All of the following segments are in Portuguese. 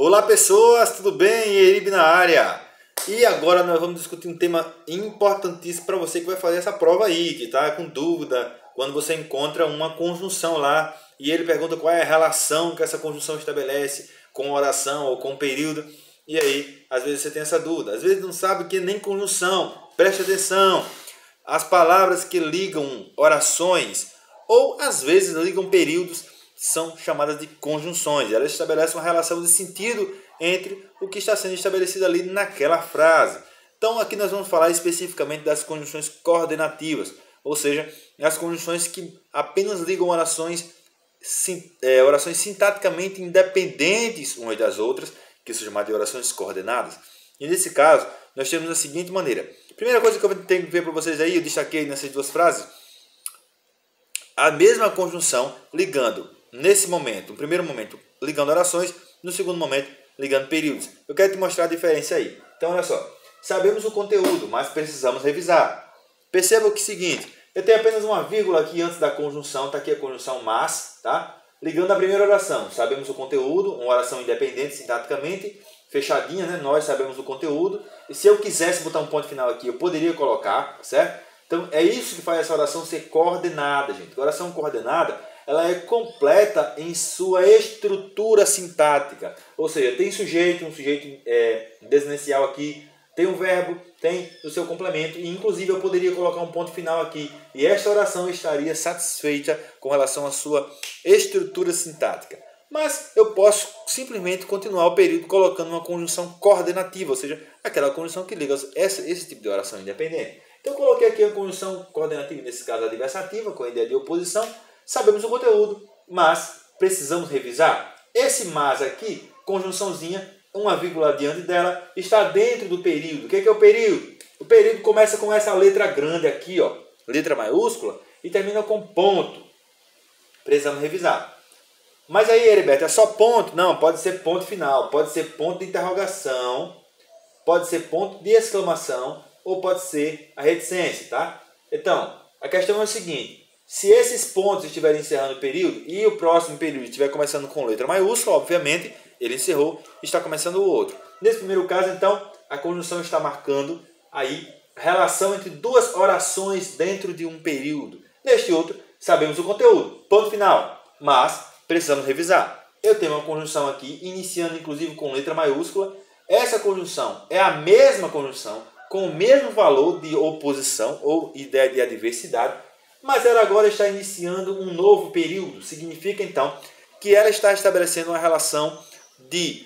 Olá pessoas, tudo bem? Eribe na área. E agora nós vamos discutir um tema importantíssimo para você que vai fazer essa prova aí, que está com dúvida quando você encontra uma conjunção lá e ele pergunta qual é a relação que essa conjunção estabelece com oração ou com período. E aí, às vezes você tem essa dúvida, às vezes não sabe que nem conjunção. Preste atenção, as palavras que ligam orações ou às vezes ligam períodos são chamadas de conjunções. Elas estabelecem uma relação de sentido entre o que está sendo estabelecido ali naquela frase. Então aqui nós vamos falar especificamente das conjunções coordenativas, ou seja, as conjunções que apenas ligam orações sintaticamente independentes umas das outras, que são chamadas de orações coordenadas. E nesse caso, nós temos da seguinte maneira. Primeira coisa que eu tenho que ver para vocês aí, eu destaquei nessas duas frases, a mesma conjunção ligando, nesse momento, no primeiro momento, ligando orações, no segundo momento, ligando períodos. Eu quero te mostrar a diferença aí. Então, olha só. Sabemos o conteúdo, mas precisamos revisar. Perceba que é o seguinte, eu tenho apenas uma vírgula aqui antes da conjunção, está aqui a conjunção mas, tá? Ligando a primeira oração. Sabemos o conteúdo, uma oração independente, sintaticamente, fechadinha, né? Nós sabemos o conteúdo. E se eu quisesse botar um ponto final aqui, eu poderia colocar, certo? Então, é isso que faz essa oração ser coordenada, gente. A oração coordenada, ela é completa em sua estrutura sintática. Ou seja, tem sujeito, um sujeito desinicial aqui, tem um verbo, tem o seu complemento, e inclusive eu poderia colocar um ponto final aqui. E esta oração estaria satisfeita com relação à sua estrutura sintática. Mas eu posso simplesmente continuar o período colocando uma conjunção coordenativa, ou seja, aquela conjunção que liga esse tipo de oração independente. Então eu coloquei aqui a conjunção coordenativa, nesse caso adversativa, com a ideia de oposição. Sabemos o conteúdo, mas precisamos revisar. Esse mas aqui, conjunçãozinha, uma vírgula diante dela, está dentro do período. O que é o período? O período começa com essa letra grande aqui, ó, letra maiúscula, e termina com ponto. Precisamos revisar. Mas aí, Heriberto, é só ponto? Não, pode ser ponto final, pode ser ponto de interrogação, pode ser ponto de exclamação, ou pode ser a reticência, tá? Então, a questão é o seguinte, se esses pontos estiverem encerrando o período e o próximo período estiver começando com letra maiúscula, obviamente, ele encerrou e está começando o outro. Nesse primeiro caso, então, a conjunção está marcando aí a relação entre duas orações dentro de um período. Neste outro, sabemos o conteúdo, ponto final, mas precisamos revisar. Eu tenho uma conjunção aqui, iniciando inclusive com letra maiúscula. Essa conjunção é a mesma conjunção, com o mesmo valor de oposição ou ideia de adversidade, mas ela agora está iniciando um novo período. Significa, então, que ela está estabelecendo uma relação de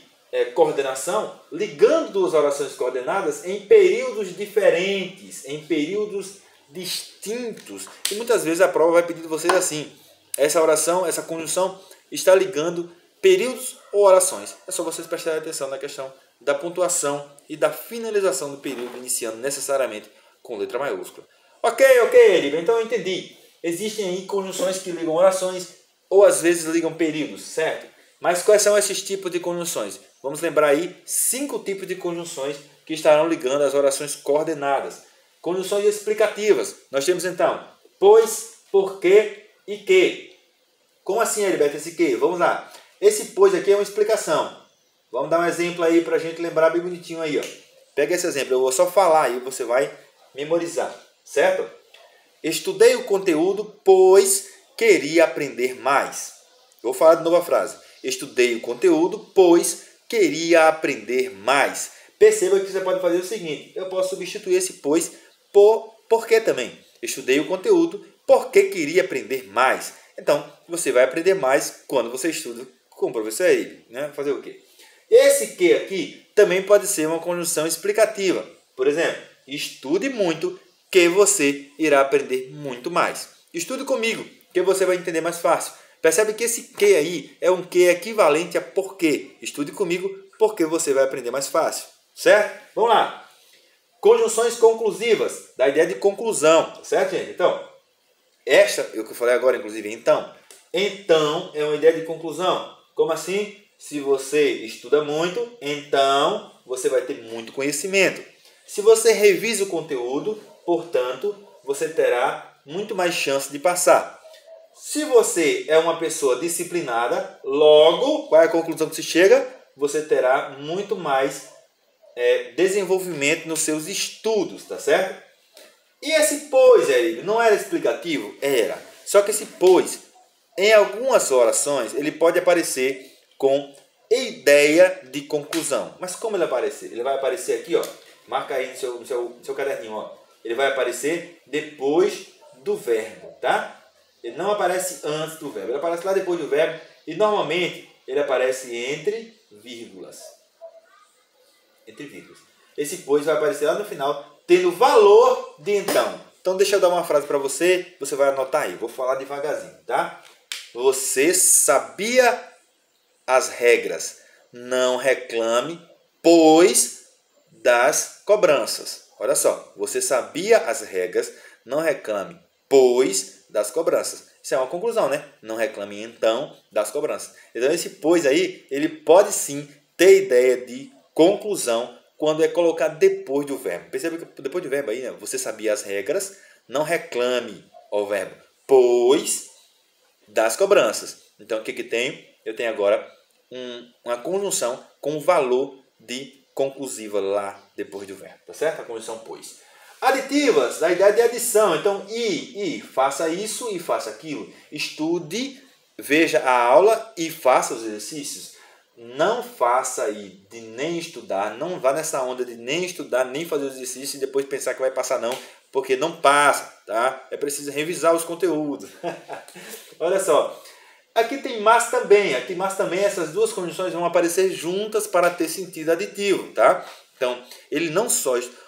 coordenação, ligando duas orações coordenadas em períodos diferentes, em períodos distintos. E muitas vezes a prova vai pedir de vocês assim, essa oração, essa conjunção está ligando períodos ou orações. É só vocês prestarem atenção na questão da pontuação e da finalização do período, iniciando necessariamente com letra maiúscula. Ok, Eribe, então eu entendi. Existem aí conjunções que ligam orações ou às vezes ligam períodos, certo? Mas quais são esses tipos de conjunções? Vamos lembrar aí 5 tipos de conjunções que estarão ligando as orações coordenadas. Conjunções explicativas. Nós temos então pois, porque e que. Como assim, Heriberto, esse que? Vamos lá. Esse pois aqui é uma explicação. Vamos dar um exemplo aí para a gente lembrar bem bonitinho aí, ó. Pega esse exemplo, eu vou só falar e você vai memorizar, certo? Estudei o conteúdo, pois queria aprender mais. Eu vou falar de novo a frase. Estudei o conteúdo, pois queria aprender mais. Perceba que você pode fazer o seguinte, eu posso substituir esse pois por porque também. Estudei o conteúdo porque queria aprender mais. Então, você vai aprender mais quando você estuda com o professor Eribe, né? Fazer o quê? Esse que aqui também pode ser uma conjunção explicativa. Por exemplo, estude muito que você irá aprender muito mais. Estude comigo que você vai entender mais fácil. Percebe que esse que aí é um que equivalente a porque. Estude comigo porque você vai aprender mais fácil. Certo? Vamos lá. Conjunções conclusivas, da ideia de conclusão. Certo, gente? Então, esta, é o que eu falei agora, inclusive, então. Então é uma ideia de conclusão. Como assim? Se você estuda muito, então você vai ter muito conhecimento. Se você revisa o conteúdo, portanto, você terá muito mais chance de passar. Se você é uma pessoa disciplinada, logo, qual é a conclusão que se chega? você terá muito mais desenvolvimento nos seus estudos, tá certo? E esse pois, Érico, não era explicativo? Era. Só que esse pois, em algumas orações, ele pode aparecer com ideia de conclusão. Mas como ele aparecer? Ele vai aparecer aqui, ó. Marca aí no seu caderninho, ó. Ele vai aparecer depois do verbo, tá? Ele não aparece antes do verbo. Ele aparece lá depois do verbo e normalmente ele aparece entre vírgulas. Entre vírgulas. Esse pois vai aparecer lá no final, tendo valor de então. Então deixa eu dar uma frase para você, você vai anotar aí. Vou falar devagarzinho, tá? Você sabia as regras. Não reclame, pois das cobranças. Olha só, você sabia as regras, não reclame, pois das cobranças. Isso é uma conclusão, né? Não reclame então das cobranças. Então esse pois aí, ele pode sim ter ideia de conclusão quando é colocado depois do verbo. Perceba que depois do verbo aí, né? Você sabia as regras, não reclame, ó, o verbo, pois das cobranças. Então o que que tem? Eu tenho agora uma conjunção com o valor de conclusiva lá depois do verbo, tá certo? A conjunção pois. Aditivas, da ideia de adição. Então, faça isso e faça aquilo. Estude, veja a aula e faça os exercícios. Não faça aí de nem estudar, não vá nessa onda de nem estudar, nem fazer os exercícios e depois pensar que vai passar não, porque não passa, tá? É preciso revisar os conteúdos. Olha só. Aqui tem mas também. Aqui mas também, essas duas condições vão aparecer juntas para ter sentido aditivo, tá? Então,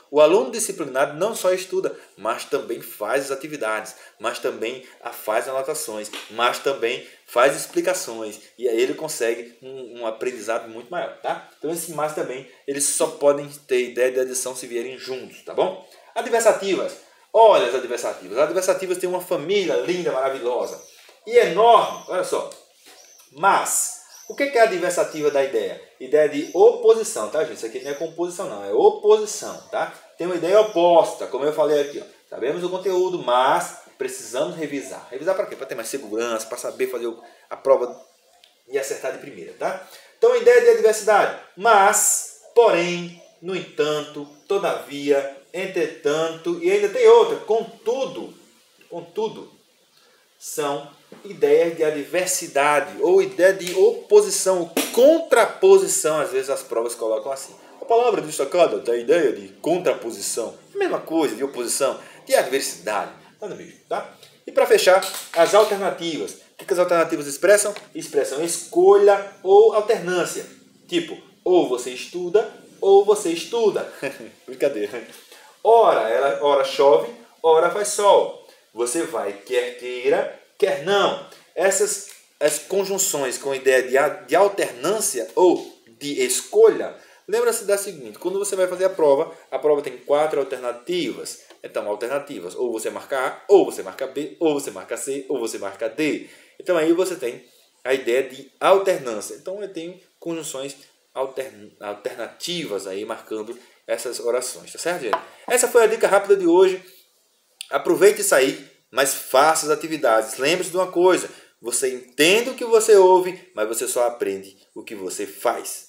o aluno disciplinado não só estuda, mas também faz as atividades, mas também faz anotações, mas também faz explicações. E aí ele consegue um aprendizado muito maior, tá? Então, esse mas também, eles só podem ter ideia de adição se vierem juntos, tá bom? Adversativas. Olha as adversativas. As adversativas têm uma família linda, maravilhosa. E enorme, olha só. Mas, o que é a adversativa da ideia? Ideia de oposição, tá, gente? Isso aqui não é composição, não. É oposição, tá? Tem uma ideia oposta, como eu falei aqui, ó. Sabemos o conteúdo, mas precisamos revisar. Revisar para quê? Para ter mais segurança, para saber fazer a prova e acertar de primeira, tá? Então, a ideia de adversidade. Mas, porém, no entanto, todavia, entretanto, e ainda tem outra. Contudo, são ideias de adversidade ou ideia de oposição, contraposição. Às vezes as provas colocam assim. A palavra destacada tem a ideia de contraposição. A mesma coisa, de oposição, de adversidade. Nada mesmo, tá? E para fechar, as alternativas. O que as alternativas expressam? Expressam escolha ou alternância. Tipo, ou você estuda ou você estuda. Brincadeira. Ora chove, ora faz sol. Você vai, quer queira, quer não. As conjunções com ideia de alternância ou de escolha, lembra-se da seguinte: quando você vai fazer a prova tem 4 alternativas. Então, alternativas, ou você marca A, ou você marca B, ou você marca C, ou você marca D. Então, aí você tem a ideia de alternância. Então, eu tenho conjunções alternativas aí marcando essas orações, tá certo, gente? Essa foi a dica rápida de hoje. Aproveite isso aí, mas faça as atividades. Lembre-se de uma coisa: você entende o que você ouve, mas você só aprende o que você faz.